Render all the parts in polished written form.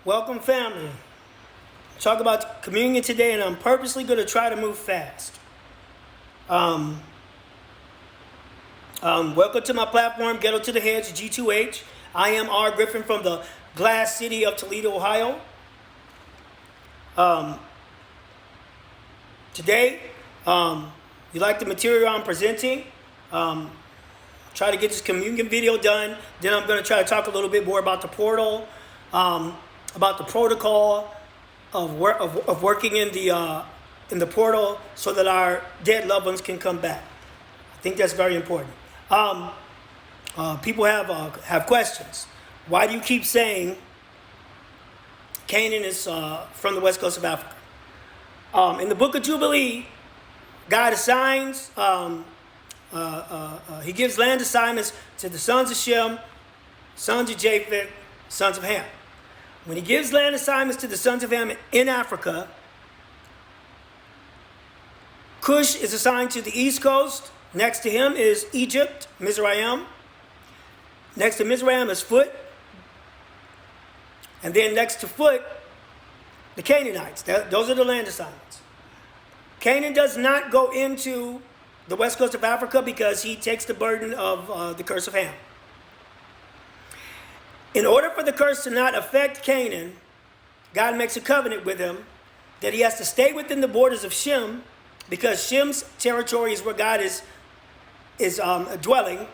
Welcome, family. Talk about communion today, and I'm purposely going to try to move fast. Welcome to my platform, Ghetto to the Heads, G2H. I am R. Griffin from the Glass City of Toledo, Ohio. Today, you like the material I'm presenting? Try to get this communion video done. Then I'm going to try to talk a little bit more about the portal, about the protocol of working in the portal so that our dead loved ones can come back. I think that's very important. People have questions. Why do you keep saying Canaan is from the west coast of Africa? In the book of Jubilee, God assigns, he gives land assignments to the sons of Shem, sons of Japheth, sons of Ham. When he gives land assignments to the sons of Ham in Africa, Cush is assigned to the east coast. Next to him is Egypt, Mizraim. Next to Mizraim is Phut. And then next to Phut, the Canaanites. Those are the land assignments. Canaan does not go into the west coast of Africa because he takes the burden of the curse of Ham. In order for the curse to not affect Canaan, God makes a covenant with him that he has to stay within the borders of Shem, because Shem's territory is where God is dwelling,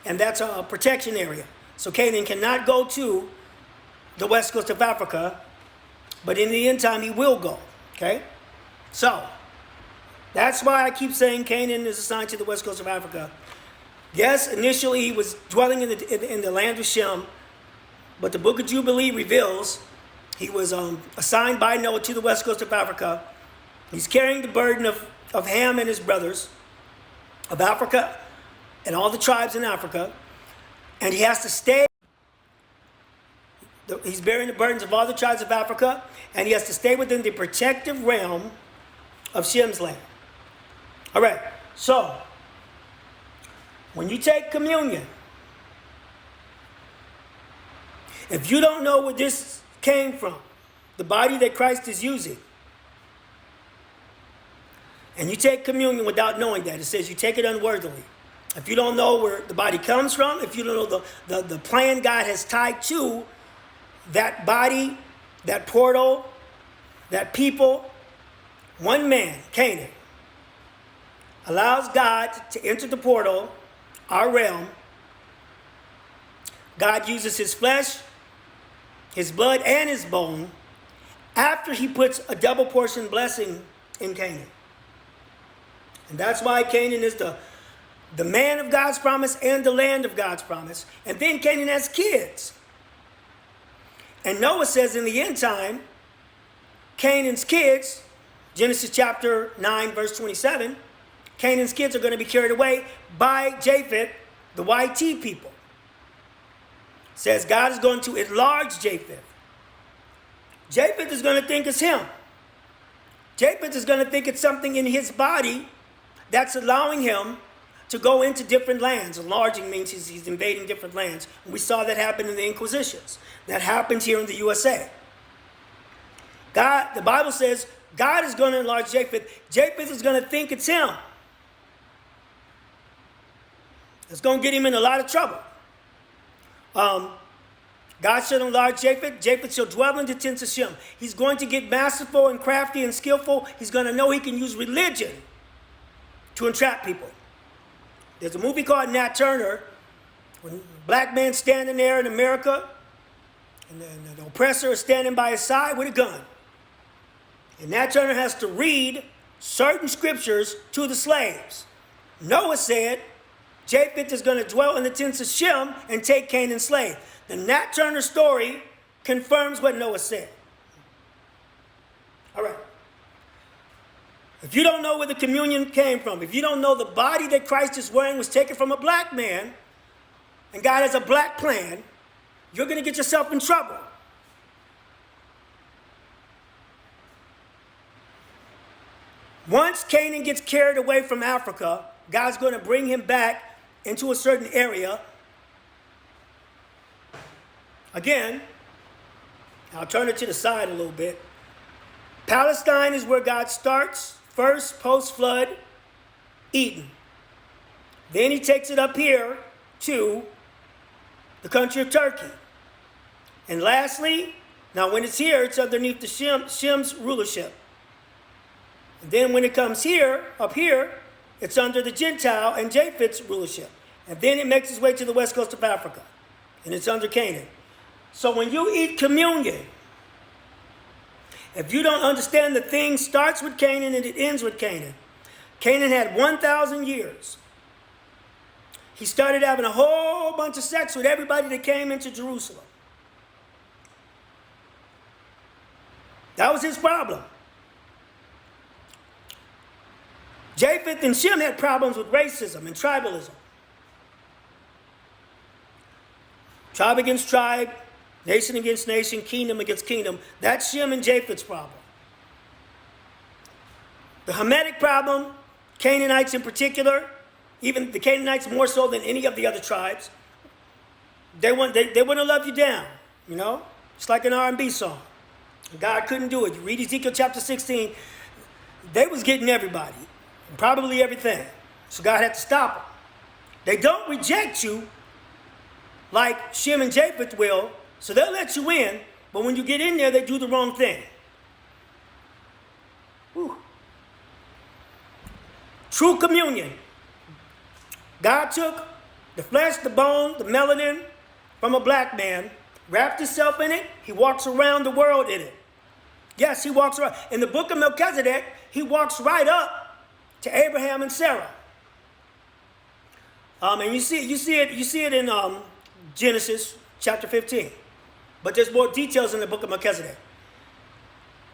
and that's a protection area. So Canaan cannot go to the west coast of Africa, but in the end time he will go. Okay? So that's why I keep saying Canaan is assigned to the west coast of Africa. Yes, initially he was dwelling in the land of Shem, but the book of Jubilee reveals he was assigned by Noah to the west coast of Africa. He's carrying the burden of Ham and his brothers, of Africa, and all the tribes in Africa. And he has to stay. He's bearing the burdens of all the tribes of Africa, and he has to stay within the protective realm of Shem's land. All right, so when you take communion, if you don't know where this came from, the body that Christ is using, and you take communion without knowing that, it says you take it unworthily. If you don't know where the body comes from, if you don't know the plan God has tied to that body, that portal, that people, one man, Canaan, allows God to enter the portal, our realm. God uses his flesh, his blood, and his bone after he puts a double portion blessing in Canaan. And that's why Canaan is the man of God's promise and the land of God's promise. And then Canaan has kids. And Noah says in the end time, Canaan's kids, Genesis chapter 9, verse 27, Canaan's kids are going to be carried away by Japheth, the YT people. Says God is going to enlarge Japheth. Japheth is going to think it's him. Japheth is going to think it's something in his body that's allowing him to go into different lands. Enlarging means he's invading different lands. We saw that happen in the Inquisitions. That happens here in the USA. The Bible says God is going to enlarge Japheth. Japheth is going to think it's him. It's going to get him in a lot of trouble. God shall enlarge Japheth. Japheth shall dwell in the tents of Shem. He's going to get masterful and crafty and skillful. He's going to know he can use religion to entrap people. There's a movie called Nat Turner, when a black man standing there in America, and the oppressor is standing by his side with a gun. And Nat Turner has to read certain scriptures to the slaves. Noah said, Japheth is going to dwell in the tents of Shem and take Canaan's slave. The Nat Turner story confirms what Noah said. All right. If you don't know where the communion came from, if you don't know the body that Christ is wearing was taken from a black man, and God has a black plan, you're going to get yourself in trouble. Once Canaan gets carried away from Africa, God's going to bring him back into a certain area. Again, I'll turn it to the side a little bit. Palestine is where God starts first post-flood Eden. Then he takes it up here to the country of Turkey. And lastly, now when it's here, it's underneath the Shem's rulership. And then when it comes here, up here, it's under the Gentile and Japheth's rulership. And then it makes its way to the west coast of Africa. And it's under Canaan. So when you eat communion, if you don't understand the thing starts with Canaan and it ends with Canaan. Canaan had 1,000 years. He started having a whole bunch of sex with everybody that came into Jerusalem. That was his problem. Japheth and Shem had problems with racism and tribalism. Tribe against tribe, nation against nation, kingdom against kingdom. That's Shem and Japheth's problem. The Hamitic problem, Canaanites in particular, even the Canaanites more so than any of the other tribes, they want to love you down, you know? It's like an R&B song. God couldn't do it. You read Ezekiel chapter 16, they was getting everybody, probably everything. So God had to stop them. They don't reject you like Shem and Japheth will, so they'll let you in, but when you get in there, they do the wrong thing. Whew. True communion. God took the flesh, the bone, the melanin from a black man, wrapped himself in it, he walks around the world in it. Yes, he walks around. In the book of Melchizedek, he walks right up to Abraham and Sarah. And you see it in Genesis chapter 15. But there's more details in the book of Melchizedek.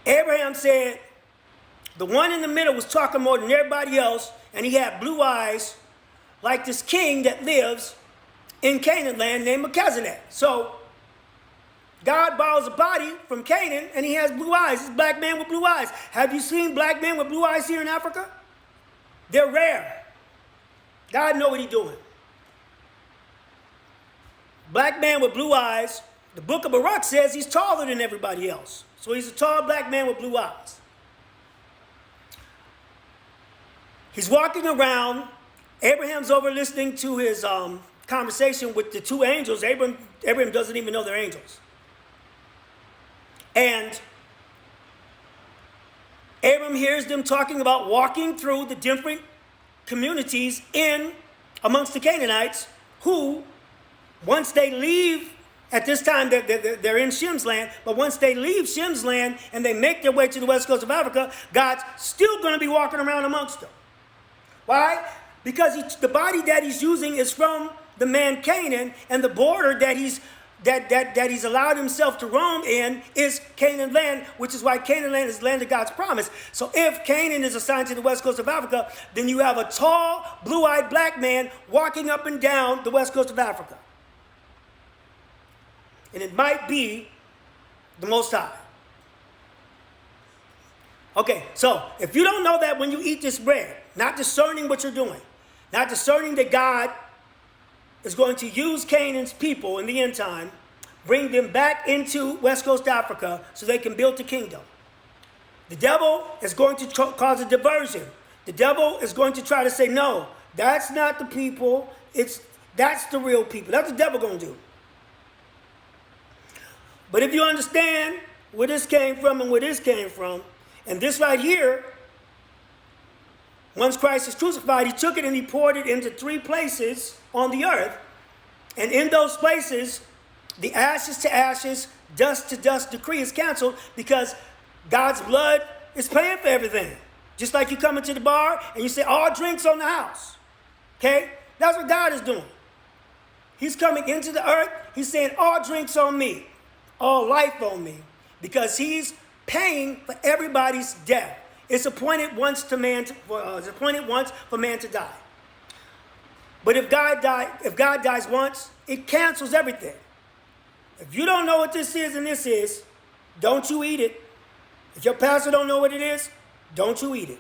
Abraham said, the one in the middle was talking more than everybody else, and he had blue eyes like this king that lives in Canaan land named Melchizedek. So God borrows a body from Canaan, and he has blue eyes. This black man with blue eyes. Have you seen black men with blue eyes here in Africa? They're rare. God knows what he's doing. Black man with blue eyes. The book of Baruch says he's taller than everybody else. So he's a tall black man with blue eyes. He's walking around. Abraham's over listening to his conversation with the two angels. Abraham doesn't even know they're angels. And Abraham hears them talking about walking through the different communities in amongst the Canaanites who, once they leave, at this time they're in Shem's land, but once they leave Shem's land and they make their way to the west coast of Africa, God's still going to be walking around amongst them. Why? Because the body that he's using is from the man Canaan, and the border that he's allowed himself to roam in is Canaan land, which is why Canaan land is the land of God's promise. So if Canaan is assigned to the west coast of Africa, then you have a tall, blue-eyed black man walking up and down the west coast of Africa. And it might be the Most High. Okay, so if you don't know that when you eat this bread, not discerning what you're doing, not discerning that God is going to use Canaan's people in the end time, bring them back into West Coast Africa so they can build the kingdom. The devil is going to cause a diversion. The devil is going to try to say, no, that's not the people. That's the real people. That's what the devil going to do. But if you understand where this came from and where this came from, and this right here, once Christ is crucified, he took it and he poured it into 3 places on the earth. And in those places, the ashes to ashes, dust to dust decree is canceled because God's blood is paying for everything. Just like you come into the bar and you say, all drinks on the house. Okay? That's what God is doing. He's coming into the earth. He's saying, all drinks on me. All life on me. Because he's paying for everybody's death. It's appointed once for man to die. But if God dies once, it cancels everything. If you don't know what this is and this is, don't you eat it. If your pastor don't know what it is, don't you eat it.